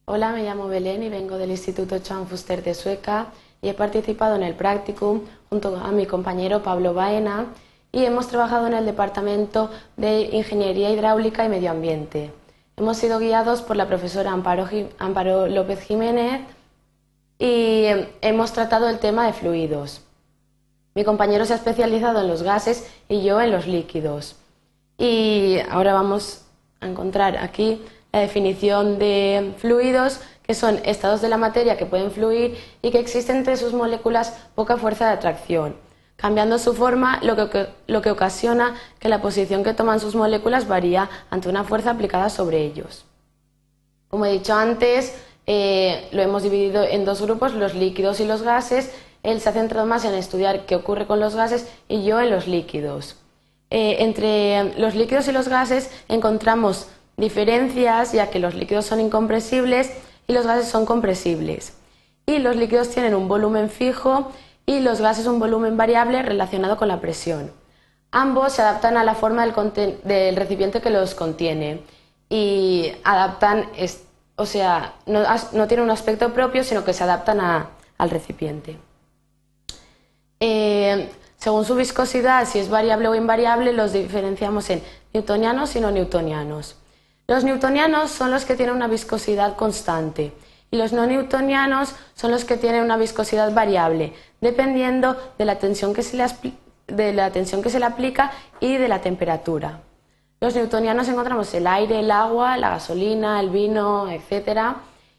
Hola, me llamo Belén y vengo del Instituto Johan Fuster de Sueca y he participado en el Practicum junto a mi compañero Pablo Baena y hemos trabajado en el Departamento de Ingeniería Hidráulica y Medio Ambiente. Hemos sido guiados por la profesora Amparo López Jiménez y hemos tratado el tema de fluidos. Mi compañero se ha especializado en los gases y yo en los líquidos. Y ahora vamos a encontrar aquí la definición de fluidos, que son estados de la materia que pueden fluir y que existe entre sus moléculas poca fuerza de atracción, cambiando su forma, lo que ocasiona que la posición que toman sus moléculas varía ante una fuerza aplicada sobre ellos. Como he dicho antes, lo hemos dividido en dos grupos, los líquidos y los gases. Él se ha centrado más en estudiar qué ocurre con los gases y yo en los líquidos. Entre los líquidos y los gases encontramos diferencias, ya que los líquidos son incompresibles y los gases son compresibles. Y los líquidos tienen un volumen fijo y los gases un volumen variable relacionado con la presión. Ambos se adaptan a la forma del recipiente que los contiene y adaptan, o sea, no tienen un aspecto propio, sino que se adaptan al recipiente. Según su viscosidad, si es variable o invariable, los diferenciamos en newtonianos y no newtonianos. Los newtonianos son los que tienen una viscosidad constante y los no newtonianos son los que tienen una viscosidad variable, dependiendo de la tensión que se le aplica y de la temperatura. Los newtonianos encontramos el aire, el agua, la gasolina, el vino, etc.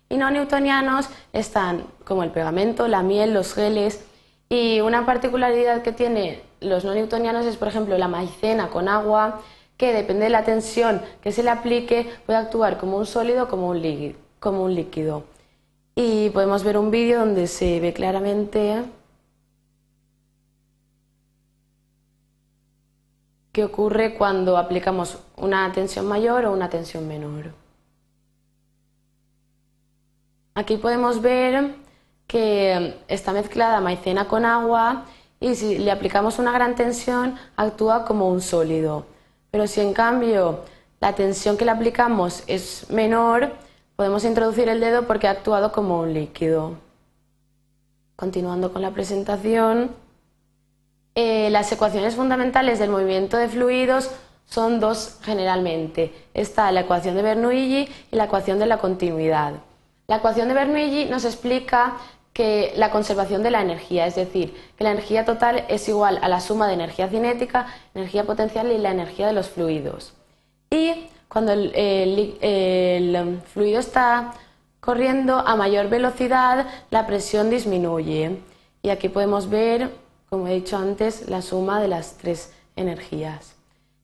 Y no newtonianos están como el pegamento, la miel, los geles. Y una particularidad que tiene los no newtonianos es, por ejemplo, la maicena con agua, que depende de la tensión que se le aplique, puede actuar como un sólido o como un líquido. Y podemos ver un vídeo donde se ve claramente qué ocurre cuando aplicamos una tensión mayor o una tensión menor. Aquí podemos ver que está mezclada maicena con agua y si le aplicamos una gran tensión actúa como un sólido. Pero si en cambio la tensión que le aplicamos es menor, podemos introducir el dedo porque ha actuado como un líquido. Continuando con la presentación, las ecuaciones fundamentales del movimiento de fluidos son dos generalmente. Está la ecuación de Bernoulli y la ecuación de la continuidad. La ecuación de Bernoulli nos explica que la conservación de la energía, es decir, que la energía total es igual a la suma de energía cinética, energía potencial y la energía de los fluidos. Y cuando el fluido está corriendo a mayor velocidad, la presión disminuye. Y aquí podemos ver, como he dicho antes, la suma de las tres energías.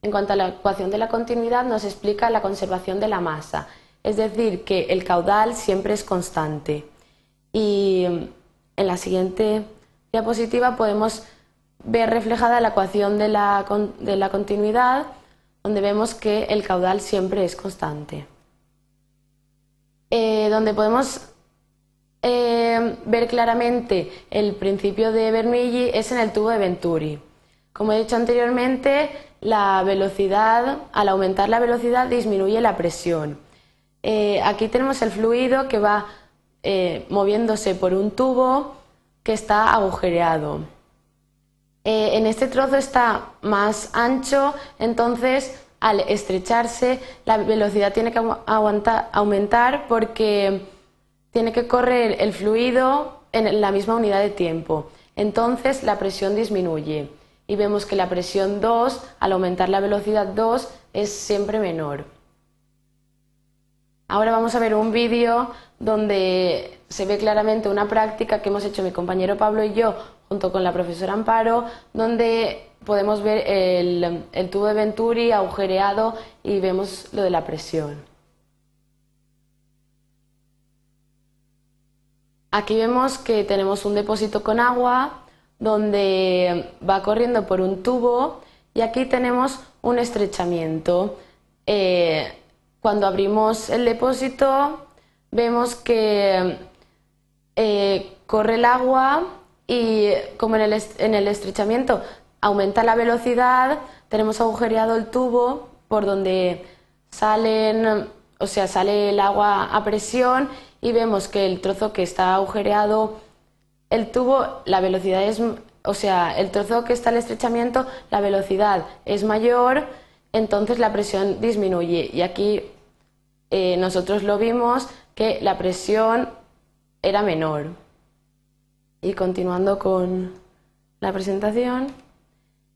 En cuanto a la ecuación de la continuidad, nos explica la conservación de la masa, es decir, que el caudal siempre es constante. Y en la siguiente diapositiva podemos ver reflejada la ecuación de la continuidad, donde vemos que el caudal siempre es constante. Donde podemos ver claramente el principio de Bernoulli es en el tubo de Venturi. Como he dicho anteriormente, al aumentar la velocidad disminuye la presión. Aquí tenemos el fluido que va moviéndose por un tubo que está agujereado. En este trozo está más ancho, entonces al estrecharse la velocidad tiene que aumentar porque tiene que correr el fluido en la misma unidad de tiempo. Entonces la presión disminuye y vemos que la presión 2, al aumentar la velocidad 2, es siempre menor. Ahora vamos a ver un vídeo donde se ve claramente una práctica que hemos hecho mi compañero Pablo y yo junto con la profesora Amparo, donde podemos ver el tubo de Venturi agujereado y vemos lo de la presión. Aquí vemos que tenemos un depósito con agua donde va corriendo por un tubo y aquí tenemos un estrechamiento. Cuando abrimos el depósito vemos que corre el agua y como en el estrechamiento aumenta la velocidad, tenemos agujereado el tubo por donde salen o sea, sale el agua a presión y vemos que el trozo que está agujereado, el tubo, la velocidad es, o sea, el trozo que está al estrechamiento, la velocidad es mayor, entonces la presión disminuye. Y aquí nosotros lo vimos que la presión era menor. Y continuando con la presentación,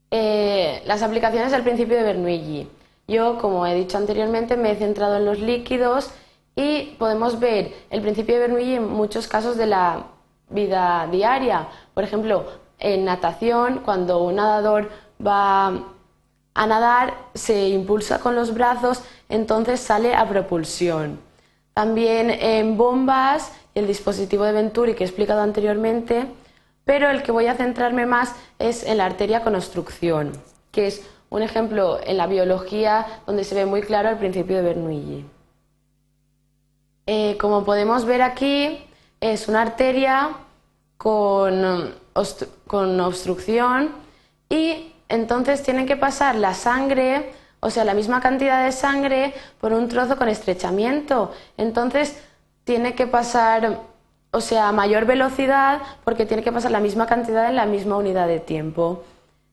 las aplicaciones del principio de Bernoulli. Yo, como he dicho anteriormente, me he centrado en los líquidos y podemos ver el principio de Bernoulli en muchos casos de la vida diaria. Por ejemplo, en natación, cuando un nadador va a nadar, se impulsa con los brazos, entonces sale a propulsión. También en bombas y el dispositivo de Venturi que he explicado anteriormente, pero el que voy a centrarme más es en la arteria con obstrucción, que es un ejemplo en la biología donde se ve muy claro el principio de Bernoulli. Como podemos ver aquí, es una arteria con obstrucción y entonces tiene que pasar la sangre, o sea, la misma cantidad de sangre por un trozo con estrechamiento. Entonces tiene que pasar, o sea, a mayor velocidad porque tiene que pasar la misma cantidad en la misma unidad de tiempo.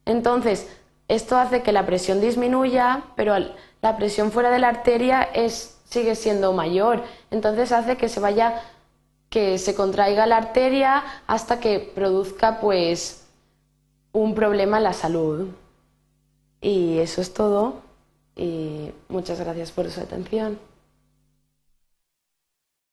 Entonces, esto hace que la presión disminuya, pero la presión fuera de la arteria sigue siendo mayor. Entonces hace que se contraiga la arteria hasta que produzca pues un problema en la salud. Y eso es todo. Y muchas gracias por su atención.